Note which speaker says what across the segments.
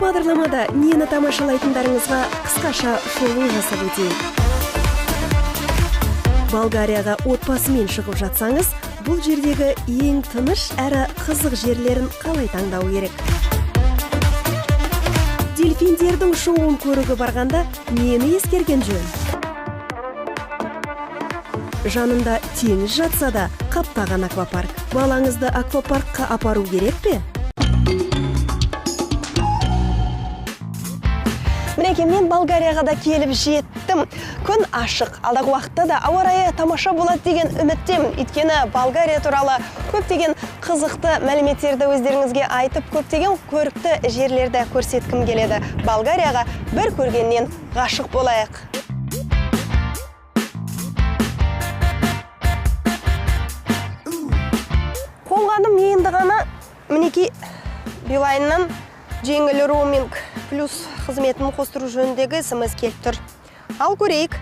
Speaker 1: бағдарламада нені тамашалайтындарыңызға қысқаша шолу жасап өтейік. Болгарияға отбасымен шығып жатсаңыз, бұл жердегі ең тыныш әрі қызық жерлерін қалай таңдау керек? Дельфиндердің шоуын көруге барғанда нені ескерген жөн? Жанында теңіз жатса да қаптаған аквапарк. Балаңызды аквапаркқа апару керек пе?
Speaker 2: Мінекей, мен Болгарияға да келіп жеттім. Күн ашық, алдағы уақытта да ауа райы тамаша болады деген үміттемін. Өйткені Болгария туралы көптеген қызықты мәліметтерді өздеріңізге айтып, көптеген көрікті жерлерді көрсеткім келеді. Болгарияға бір көргеннен ғашық болайық. Қонғаным енді ғана мінекей Билайннан жеңіл роуминг плюс қызметін қостыру жөніндегі смс келіп тұр. Ал көрейік.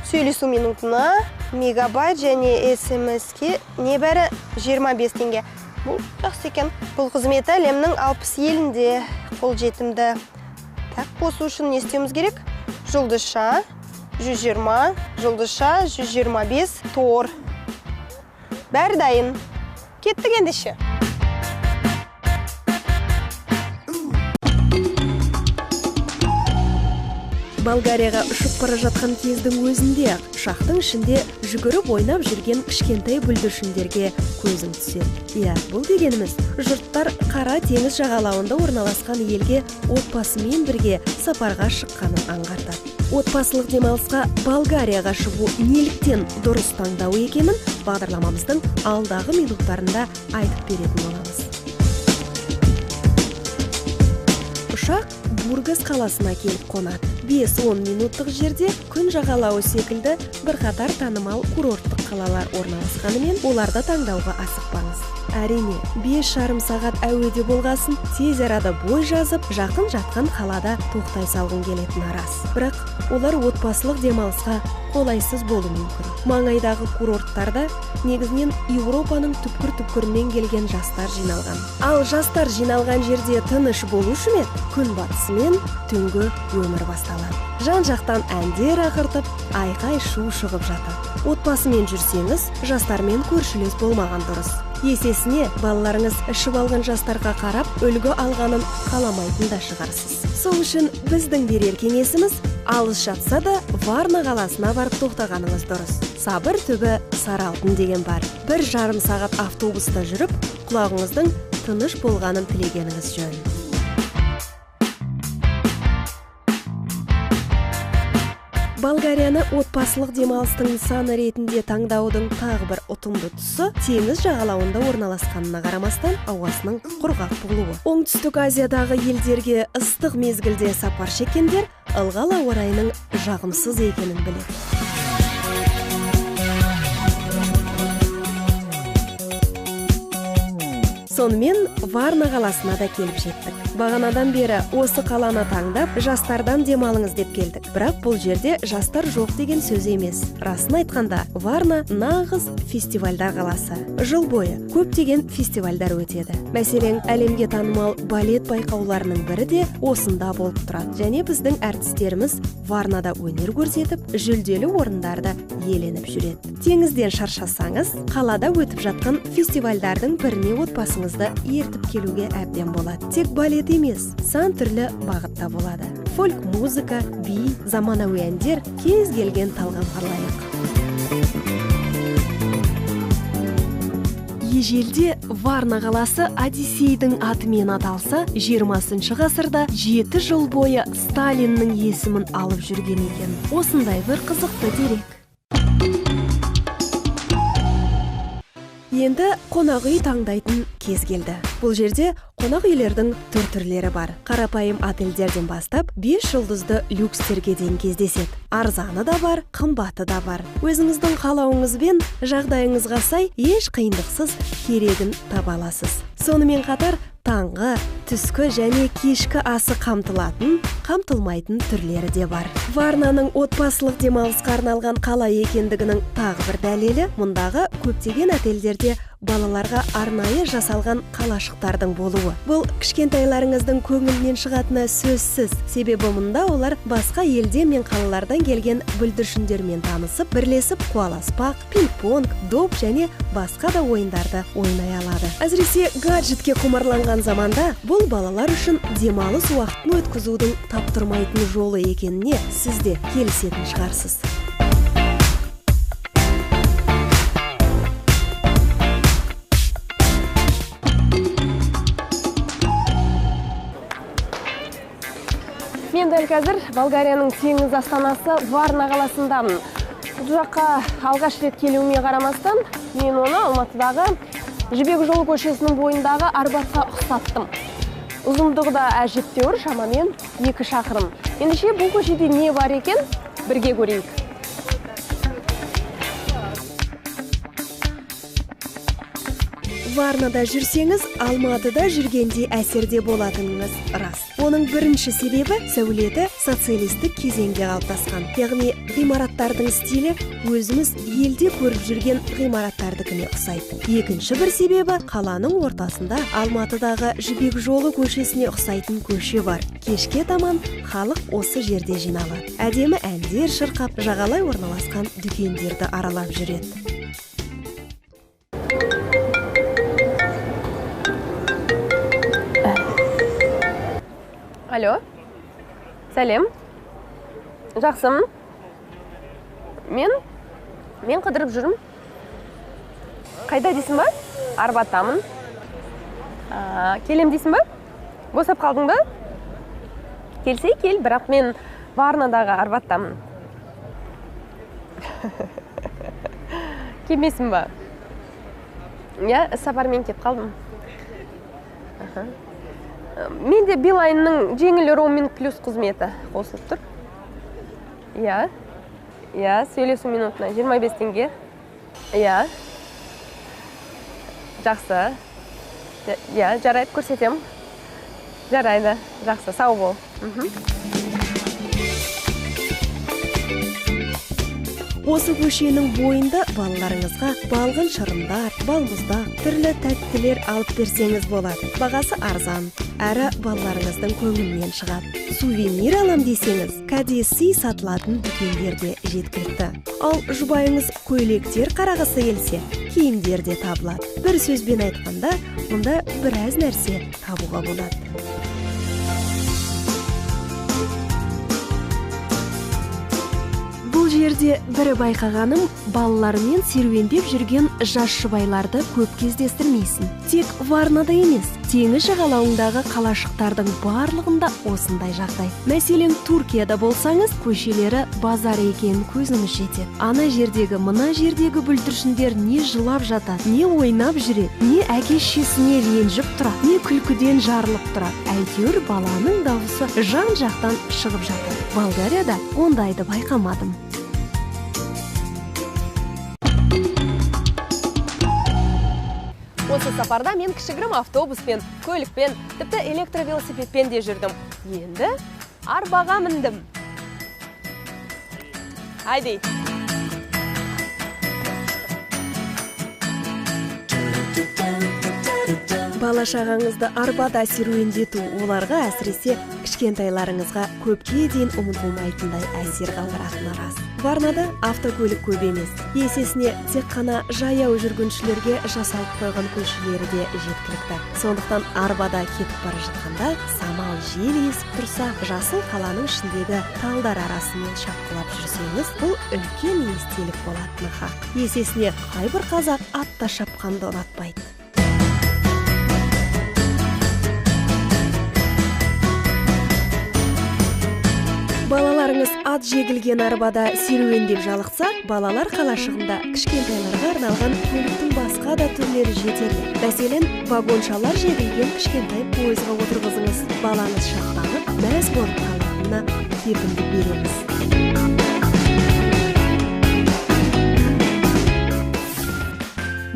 Speaker 2: Сөйлесу минутына мегабайт және смс-ке небәрі 25 теңге. Бұл жақсы екен. Бұл қызметі әлемнің 60 елінде қолжетімді. Так, қосу үшін не істеуіміз керек? Жұлдызша 120, жұлдызша 125, тор. Бәрі дайын. Кеттік ендеше.
Speaker 1: Болгарияға ұшып бара жатқан кездің өзінде ұшақтың ішінде жүгіріп ойнап жүрген кішкентай бүлдіршіндерге көзің түседі. Иә, бұл дегеніміз жұрттар Қара теңіз жағалауында орналасқан елге отбасымен бірге сапарға шыққанын аңғартады. Отбасылық демалысқа Болгарияға шығу неліктен дұрыс таңдау екенін бағдарламамыздың алдағы минуттарында айтып беретін боламыз. Ұшақ Бургас қаласына келіп қонады. 5-10 минуттық жерде күн жағалауы секілді бірқатар танымал курорттық қалалар орналасқанымен, оларды таңдауға асықпаңыз. Әрине, 5,5 сағат әуеде болғасын, тез арада бой жазып, жақын жатқан қалада тоқтай салғың келетіні рас. Бірақ олар отбасылық демалысқа қолайсыз болуы мүмкін. Маңайдағы курорттарда негізінен Еуропаның түпкір-түпкірінен келген жастар жиналған. Ал жастар жиналған жерде тыныш болу үшін күн батысымен түнгі өмір басталады. Жан-жақтан әндер ақыртып, айқай-шу шығып жатады. Отбасымен жүрсеңіз, жастармен көршілес болмаған дұрыс. Есесіне, балаларыңыз ішіп алған жастарға қарап, үлгі алғанын қаламайтын да шығарсыз. Сол үшін біздің берер кеңесіміз, алыс жатса да Варна қаласына барып тоқтағаныңыз дұрыс. Сабыр түбі сары алтын деген бар. 1,5 сағат автобуста жүріп, құлағыңыздың тыныш болғанын тілегеніңіз жөн. Болгарияны отбасылық демалыстың нысаны ретінде таңдаудың тағы бір ұтымды тұсы теңіз жағалауында орналасқанына қарамастан ауасының құрғақ болуы. Оңтүстік Азиядағы елдерге ыстық мезгілде сапар шеккендер ылғал ауа райының жағымсыз екенін біледі. Сонымен Варна қаласына да келіп жеттік. Бағанадан бері осы қаланы таңдап, жастардан демалыңыз деп келдік. Бірақ бұл жерде жастар жоқ деген сөз емес. Расын айтқанда, Варна нағыз фестивальдар қаласы. Жыл бойы көптеген фестивальдар өтеді. Мәселен, әлемге танымал балет байқауларының бірі де осында болып тұрады. Және біздің әртістеріміз Варнада өнер көрсетіп, жүлделі орындарды иеленіп жүреді. Теңізден шаршасаңыз, қалада өтіп жатқан фестивальдардың біріне отбасыңызды ертіп келуге әбден болады. Тек балет емес, сан түрлі бағытта болады. Фольк музыка, би, заманауи әндер кез келген талғамға лайық. Ежелде Варна қаласы Одиссейдің атымен аталса, 20 ғасырда 7 жыл бойы Сталиннің есімін алып жүрген екен. Осындай бір қызықты дерек. Енді қонақ үй таңдайтын кез келді. Бұл жерде қонақ үйлердің түрлері бар. Қарапайым отельдерден бастап 5 жұлдызды люкстерге дейін кездеседі. Арзаны да бар, қымбаты да бар. Өзіңіздің қалауыңызбен жағдайыңызға сай еш қиындықсыз керегін таба аласыз. Сонымен қатар таңғы, түскі және кешкі асы қамтылмайтын түрлері де бар. Варнаның отбасылық демалысқа арналған қала екендігінің тағы бір дәлелі мұндағы көптеген отельдерде балаларға арнайы жасалған қалашықтардың болуы. Бұл кішкентайларыңыздың көңілінен шығатыны сөзсіз. Себебі мұнда олар басқа елде мен қалалардан келген бүлдіршіндермен танысып, бірлесіп қуаласпақ, пинг-понг, доп және басқа да ойындарды ойнай алады. Әсіресе гаджетке құмарланған заманда бұл балалар үшін демалыс уақытын өткізудің таптырмайтын жолы екеніне сіз де келісетін шығарсыз. Мен дәл қазір Болгарияның теңіз астанасы Варна қаласындамын. Бұл жаққа алғаш рет келуіме қарамастан, мен оны Алматыдағы Жібек жолы көшесінің бойындағы Арбатқа ұқсаттым. Ұзындығы да әжептәуір, шамамен 2 шақырым. Ендеше бұл көшеде не бар екен? Бірге көрейік. Варнада жүрсеңіз, Алматыда жүргенде әсерде болатыныңыз рас. Оның бірінші себебі сәулеті социалистік кезеңде қалыптасқан. Яғни ғимараттардың стилі өзіміз елде көріп жүрген ғимараттардыкіне ұқсайды. Екінші бір себебі қаланың ортасында Алматыдағы Жібек жолы көшесіне ұқсайтын көше бар. Кешке таман халық осы жерде жиналады. Әдемі әндер шырқап, жағалай орналасқан дүкендерді аралап жүреді. Алло, сәлем. Жақсымын. Мен қыдырып жүрмін. Қайда дейсің ба? Арбаттамын. Келем дейсің ба? Босап қалдың ба? Келсей кел, бірақ мен Варнадағы Арбаттамын. Келмесің ба? Сапармен кеп қалдым. Менде Билайнның жеңіл роуминг плюс қызметі қосылып тұр. Сөйлесу минутына 25 теңге. Жақсы. Жарайды, көрсетем. Жарайды, жақсы, сау бол. Осы көшенің бойында балаларыңызға балғын шырындар, балмұздақ, түрлі тәттілер алып берсеңіз болады. Бағасы арзан, әрі балаларыңыздың көңілінен шығады. Сувенир алам десеңіз, кәдесый сатылатын дүкендерде жеткілікті. Ал жұбайыңыз көйлектер қарағысы келсе, киімдер де табылады. Бір сөзбен айтқанда, мұнда біраз нәрсе табуға болады. Бұл жерде бірі байқағаным, балалармен серуендеп жүрген жас жұбайларды көп кездестірмейсің. Тек Варнада емес, теңіз жағалауындағы қалашықтардың барлығында осындай жағдай. Мәселен, Туркияда болсаңыз, көшелері базар екенін көзіңіз жетеді. Ана жердегі, мына жердегі бүлдіршіндер не жылап жатады, не ойнап жүреді, не әке-шешесіне ренжіп тұрады, не күлкіден жарылып тұрады. Әйтеуір баланың дауысы жан-жақтан шығып жатыр. Болгарияда ондайды байқамадым. Осы сапарда мен кішігірім автобуспен, көлікпен, тіпті электровелосипедпен де жүрдім. Енді арбаға міндім. Айдей. Бала-шағаңызды арбада серуендету оларға әсіресе кішкентайларыңызға көпке дейін ұмытылмайтындай әсер қалдыратыны рас. Варнада автокөлік көп емес. Есесіне тек қана жаяу жүргіншілерге жасалып қойған көшелері де жеткілікті. Сондықтан арбада кетіп бара жатқанда самал жел есіп тұрса, жасыл қаланың ішіндегі талдар арасымен шапқылап жүрсеңіз, бұл үлкен естелік болатыны хақ. Есесіне қайбір қазақ атта шапқанды ұнатпайды. Балаларыңыз ат жегілген арбада серуендеп жалықса, балалар қалашығында кішкентайларға арналған көліктің басқа да түрлері жетерлік. Мәселен, вагоншалар жегілген кішкентай пойызға отырғызыңыз. Балаңыз шаттанып, мәз болып қалатынына кепілдік береміз.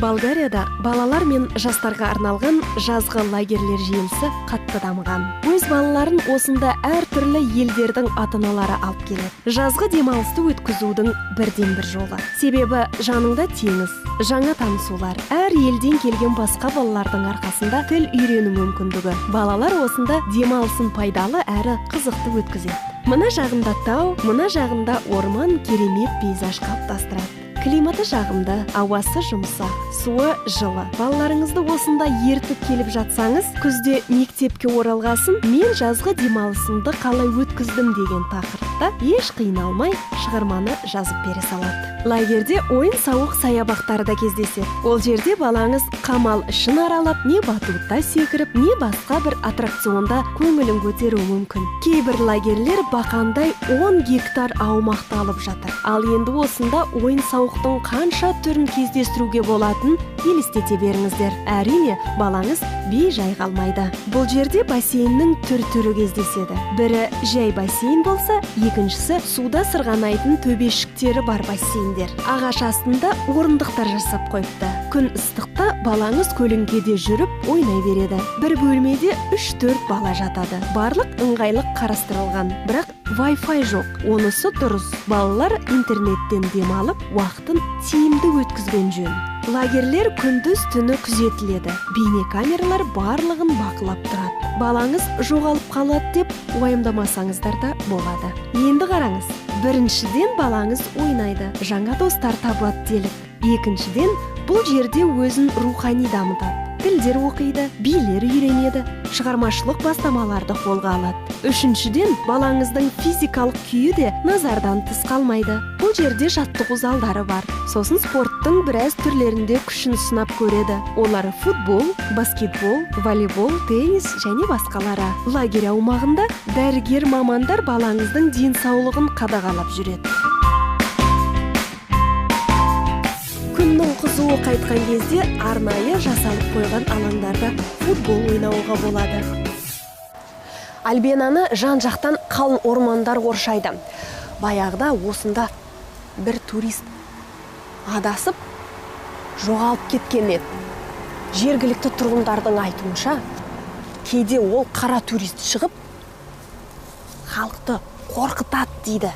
Speaker 1: Болгарияда балалар мен жастарға арналған жазғы лагерлер желісі қатты дамыған. Өз балаларын осында әртүрлі елдердің ата-аналары алып келеді. Жазғы демалысты өткізудің бірден бір жолы. Себебі жаныңда теңіз, жаңа танысулар, әр елден келген басқа балалардың арқасында тіл үйрену мүмкіндігі. Балалар осында демалысын пайдалы әрі қызықты өткізеді. Мына жағында тау, мына жағында орман керемет пейзаж қалыптастырады. Климаты жағымды, ауасы жұмсақ, суы жылы. Балаларыңызды осында ертіп келіп жатсаңыз, күзде мектепке оралғасын, мен жазғы демалысымды қалай өткіздім деген тақырыпта еш қиналмай шығарманы жазып бере салады. Лагерде ойын-сауық саябақтары да кездеседі. Ол жерде балаңыз қамал ішін аралап, не батутта секіріп, не басқа бір аттракционда көңілін көтеруі мүмкін. Кейбір лагерлер бақандай 10 гектар аумақты алып жатыр. Ал енді осында ойын-сауықтың қанша түрін кездестіруге болатын елестете беріңіздер. Әрине, балаңыз бей-жай қалмайды. Бұл жерде бассейннің түр-түрі кездеседі. Бірі жай бассейн болса, екіншісі суда сырғанайтын төбешіктері бар бассейндер. Ағаш астында орындықтар жасап қойыпты. Күн ыстықта балаңыз көлеңкеде жүріп ойнай береді. Бір бөлмеде 3-4 бала жатады. Барлық ыңғайлық қарастырылған, бірақ Wi-Fi жоқ. Онысы дұрыс. Балалар интернеттен демалып, уақытын тиімді өткізген жөн. Лагерлер күндіз-түні күзетіледі. Бейнекамералар барлығын бақылап тұрады. Балаңыз жоғалып қалады деп уайымдамасаңыздар да болады. Енді қараңыз. Біріншіден балаңыз ойнайды, жаңа достар табады делік. Екіншіден, бұл жерде өзін рухани дамытады. Тілдер оқиды, билер үйренеді, шығармашылық бастамаларды қолға алады. Үшіншіден, балаңыздың физикалық күйі де назардан тыс қалмайды. Бұл жерде жаттығу залдары бар. Сосын спорттың біраз түрлерінде күшін сынап көреді. Олар футбол, баскетбол, волейбол, теннис және басқалары. Лагерь аумағында дәрігер мамандар балаңыздың денсаулығын қадағалап жүреді. Күннің қызуы қайтқан кезде арнайы жасалып қойған алаңдарда футбол ойнауға болады. Альбенаны жан-жақтан қалың ормандар қоршайды. Баяғыда осында бір турист адасып жоғалып кеткен еді. Жергілікті тұрғындардың айтуынша, кейде ол қара турист шығып, халықты қорқытады дейді.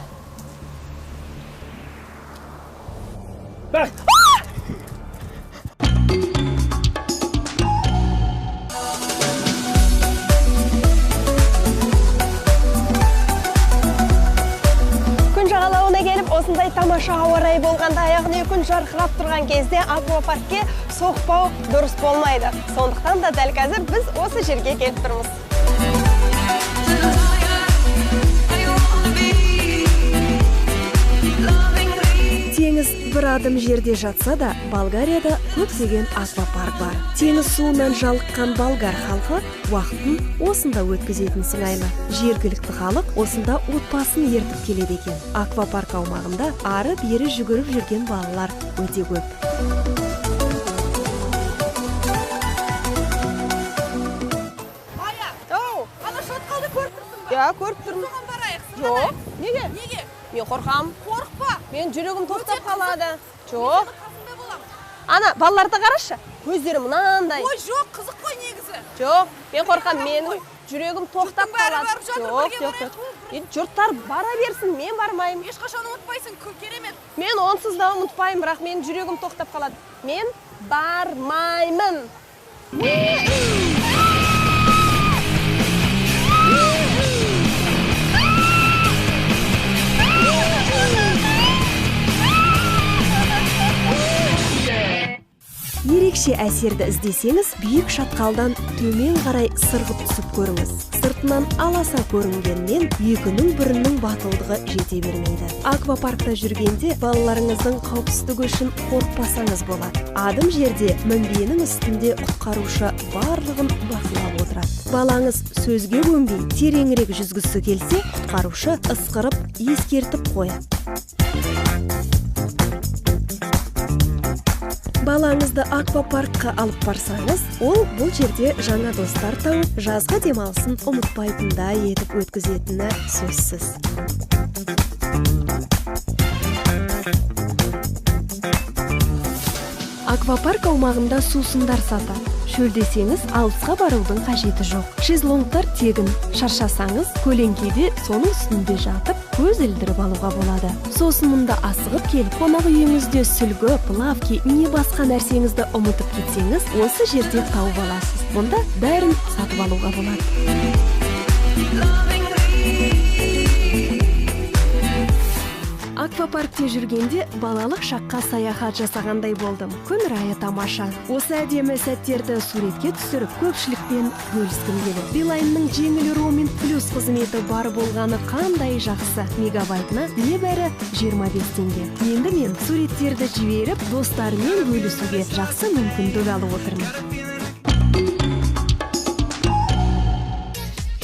Speaker 1: Осындай тамаша ауа райы болғанда, яғни күн жарқырап тұрған кезде аквапаркке соқпау дұрыс болмайды. Сондықтан да дәл қазір біз осы жерге келіп тұрмыз. Теңіз бір адым жерде жатса да, Болгарияда көптеген аквапарк бар. Теңіз суынан жалыққан болгар халқы уақытын осында өткізетін сыңайлы. Жергілікті халық осында отбасын ертіп келеді екен. Аквапарк аумағында ары-бері жүгіріп жүрген балалар өте көп. Көріп тұрмын.
Speaker 2: Соған барайық. Жоқ. Неге? Мен қорқам.
Speaker 1: Қорықпа.
Speaker 2: Мен жүрегім тоқтап қалады. Жоқ. Ана, балаларды қарашы. Көздері мынандай.
Speaker 1: Ой, жоқ, қызық қой негізі.
Speaker 2: Жоқ, мен қорқам, менің жүрегім тоқтап қалады. Жоқ. Жұрттар бара берсін, мен бармайым.
Speaker 1: Ешқашан ұмытпайсың, керемет.
Speaker 2: Мен онсыз да ұмытпайым, бірақ менің жүрегім тоқтап қалады. Мен бармаймын.
Speaker 1: Ерекше әсерді іздесеңіз, биік шатқалдан төмен қарай сырғып түсіп көріңіз. Сыртынан аласа көрінгенмен, екінің бірінің батылдығы жете бермейді. Аквапаркта жүргенде балаларыңыздың қауіпсіздігі үшін қорықпасаңыз болады. Адым жерде мінбенің үстінде құтқарушы барлығын бақылап отырады. Балаңыз сөзге көнбей тереңірек жүзгісі келсе, құтқарушы ысқырып, ескертіп қояды. Балаңызды аквапаркқа алып барсаңыз, ол бұл жерде жаңа достар тауып, жазғы демалысын ұмытпайтындай етіп өткізетіні сөзсіз. Аквапарк аумағында сусындар сатады. Шөлдесеңіз, алысқа барудың қажеті жоқ. Шезлонгтар тегін. Шаршасаңыз, көлеңкеде соның үстінде жатып, көз ілдіріп алуға болады. Сосын мұнда асығып келіп, қонақ үйіңізде сүлгі, плавки, не басқа нәрсеңізді ұмытып кетсеңіз, осы жерде тауып аласыз. Мұнда бәрін сатып алуға болады. Аквапаркте жүргенде балалық шаққа саяхат жасағандай болдым. Күн райы тамаша. Осы әдемі сәттерді суретке түсіріп, көпшілікпен бөліскім келеді. Билайнның жеңіл роуминг плюс қызметі бар болғаны қандай жақсы. Мегабайтына небәрі 25 теңге. Енді мен суреттерді жіберіп, достарыммен бөлісуге жақсы мүмкіндік алып отырмын.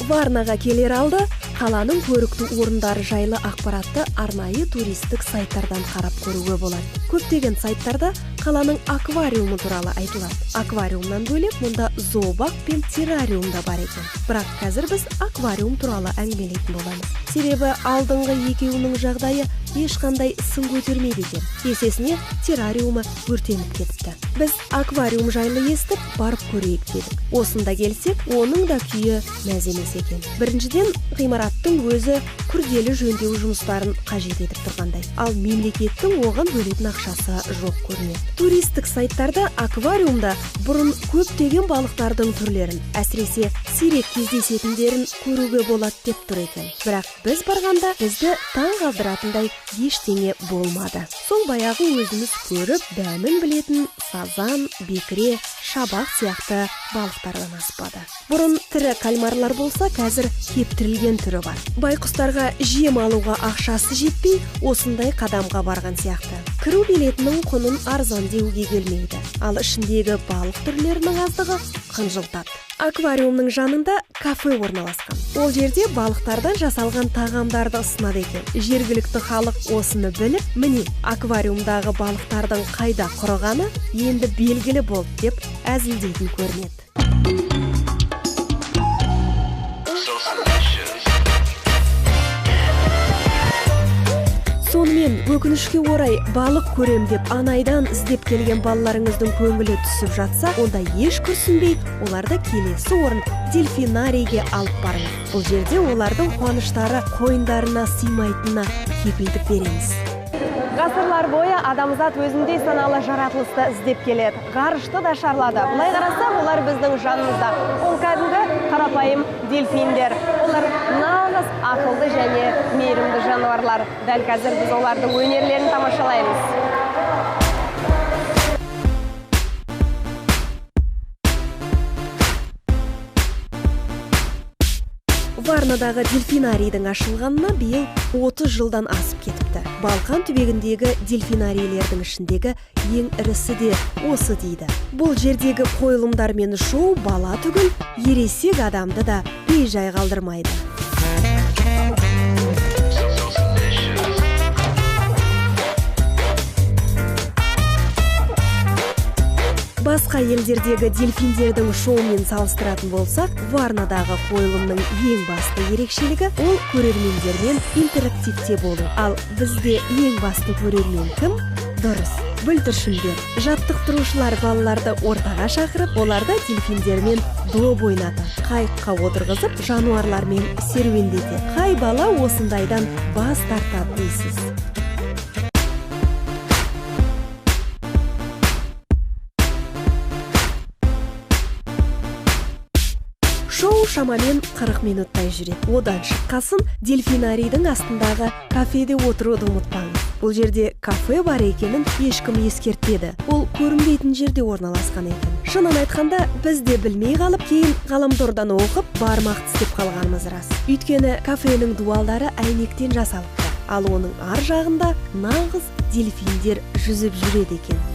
Speaker 1: Варнаға келер алды, қаланың көрікті орындары жайлы ақпаратты арнайы туристік сайттардан қарап көруге болады. Көптеген сайттарда қаланың аквариумы туралы айтылады. Аквариумнан бөлек мұнда зообақ пен террариум да бар екен. Бірақ қазір біз аквариум туралы әңгімелейтін боламыз. Себебі алдыңғы екеуінің жағдайы ешқандай сын көтермейді екен. Есесіне террариумы өртеніп кетіпті. Біз аквариум жайлы естіп, барып көрейік дедік. Осында келсек, оның да күйі мәз емес екен. Біріншіден, ғимараттың өзі күрделі жөндеу жұмыстарын қажет етіп тұрғандай. Ал мемлекеттің оған бөлетін ақшасы жоқ көрінеді. Туристік сайттарда аквариумда бұрын көптеген балықтардың түрлерін, әсіресе сирек кездесетіндерін көруге болады деп тұр екен. Бірақ біз барғанда бізді таң қалдыратындай ештеңе болмады. Сол баяғы өзіміз көріп, дәмін білетін сазан, бекіре, шабақ сияқты балықтардан аспады. Бұрын тірі кальмарлар болса, қазір кептірілген түрі бар. Байқұстарға жем алуға ақшасы жетпей, осындай қадамға барған сияқты. Кіру билетінің құнын арзан деуге келмейді. Ал ішіндегі балық түрлерінің аздығы қынжылтады. Аквариумның жанында кафе орналасқан. Ол жерде балықтардан жасалған тағамдарды ұсынады екен. Жергілікті халық осыны біліп, міне, аквариумдағы балықтардың қайда құрығаны енді белгілі болды деп әзілдейтін көрінеді. Сонымен, өкінішке орай балық көрем деп анайдан іздеп келген балаларыңыздың көңілі түсіп жатса, онда еш күрсінбей, оларды келесі орын дельфинарийге алып барыңыз. Бұл жерде олардың қуаныштары қойындарына сыймайтынына кепілдік береміз. Ғасырлар бойы адамзат өзіндей саналы жаратылысты іздеп келеді. Ғарышты да шарлады. Бұлай қарасақ, олар біздің жанымызда. Ол кәдімгі қарапайым дельфиндер. Олар нағыз ақылды және мейірімді жануарлар. Дәл қазір біз олардың өнерлерін тамашалаймыз. Варнадағы дельфинарийдің ашылғанына биыл 30 жылдан асып кетіпті. Балқан түбегіндегі дельфинарийлердің ішіндегі ең ірісі де осы дейді. Бұл жердегі қойылымдар мен шоу бала түгіл, ересек адамды да бейжай қалдырмайды. Басқа елдердегі дельфиндердің шоумен салыстыратын болсақ, Варнадағы қойылымның ең басты ерекшелігі ол көрермендермен интерактивте болу. Ал бізде ең басты көрермен кім? Дұрыс, бүлдіршіндер. Жаттықтырушылар балаларды ортаға шақырып, оларды дельфиндермен доп ойнатады. Қайыққа отырғызып, жануарлармен серуендетеді. Қай бала осындайдан бас тартады дейсіз? Шоу шамамен 40 минуттай жүреді. Одан шыққасын дельфинарийдің астындағы кафеде отыруды ұмытпаңыз. Бұл жерде кафе бар екенін ешкім ескертпеді. Ол көрінбейтін жерде орналасқан екен. Шынын айтқанда, біз де білмей қалып, кейін ғаламтордан оқып, бармақ тістеп қалғанымыз рас. Өйткені кафенің дуалдары әйнектен жасалыпты. Ал оның ар жағында нағыз дельфиндер жүзіп жүреді екен.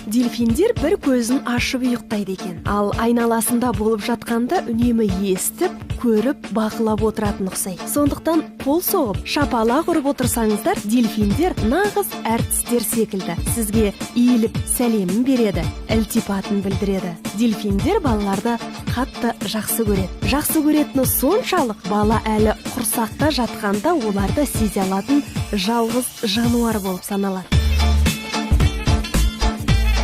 Speaker 1: Дельфиндер бір көзін ашып ұйықтайды екен. Ал айналасында болып жатқанда үнемі естіп, көріп, бақылап отыратын ұқсайды. Сондықтан қол соғып, шапалақ ұрып отырсаңыздар, дельфиндер нағыз әртістер секілді. Сізге иіліп сәлемін береді, ілтипатын білдіреді. Дельфиндер балаларды қатты жақсы көреді. Жақсы көретіні соншалық, бала әлі құрсақта жатқанда оларды сезе алатын жалғыз жануар болып саналады.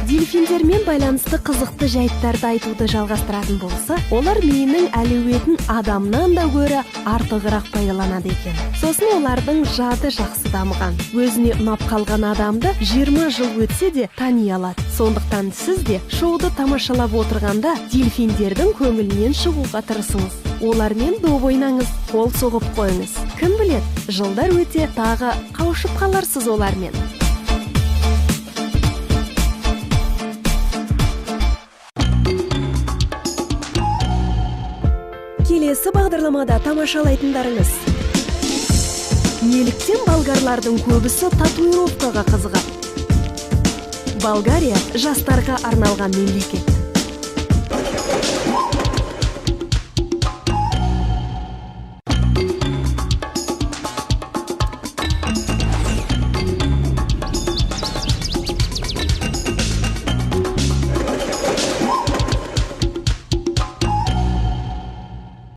Speaker 1: Дельфиндермен байланысты қызықты жайттарды айтуды жалғастыратын болса, олар миының әлеуетін адамнан да гөрі артығырақ пайдаланады екен. Сосын олардың жады жақсы дамыған. Өзіне ұнап қалған адамды 20 жыл өтсе де тани алады. Сондықтан сіз де шоуды тамашалап отырғанда дельфиндердің көңілінен шығуға тырысыңыз. Олармен доп ойнаңыз, қол соғып қойыңыз. Кім біледі, жылдар өте тағы қауышып қаларсыз олармен. Келесі бағдарламада тамашалайтындарыңыз: неліктен болгарлардың көбісі татуировкаға қызығады? Болгария жастарға арналған мемлекет.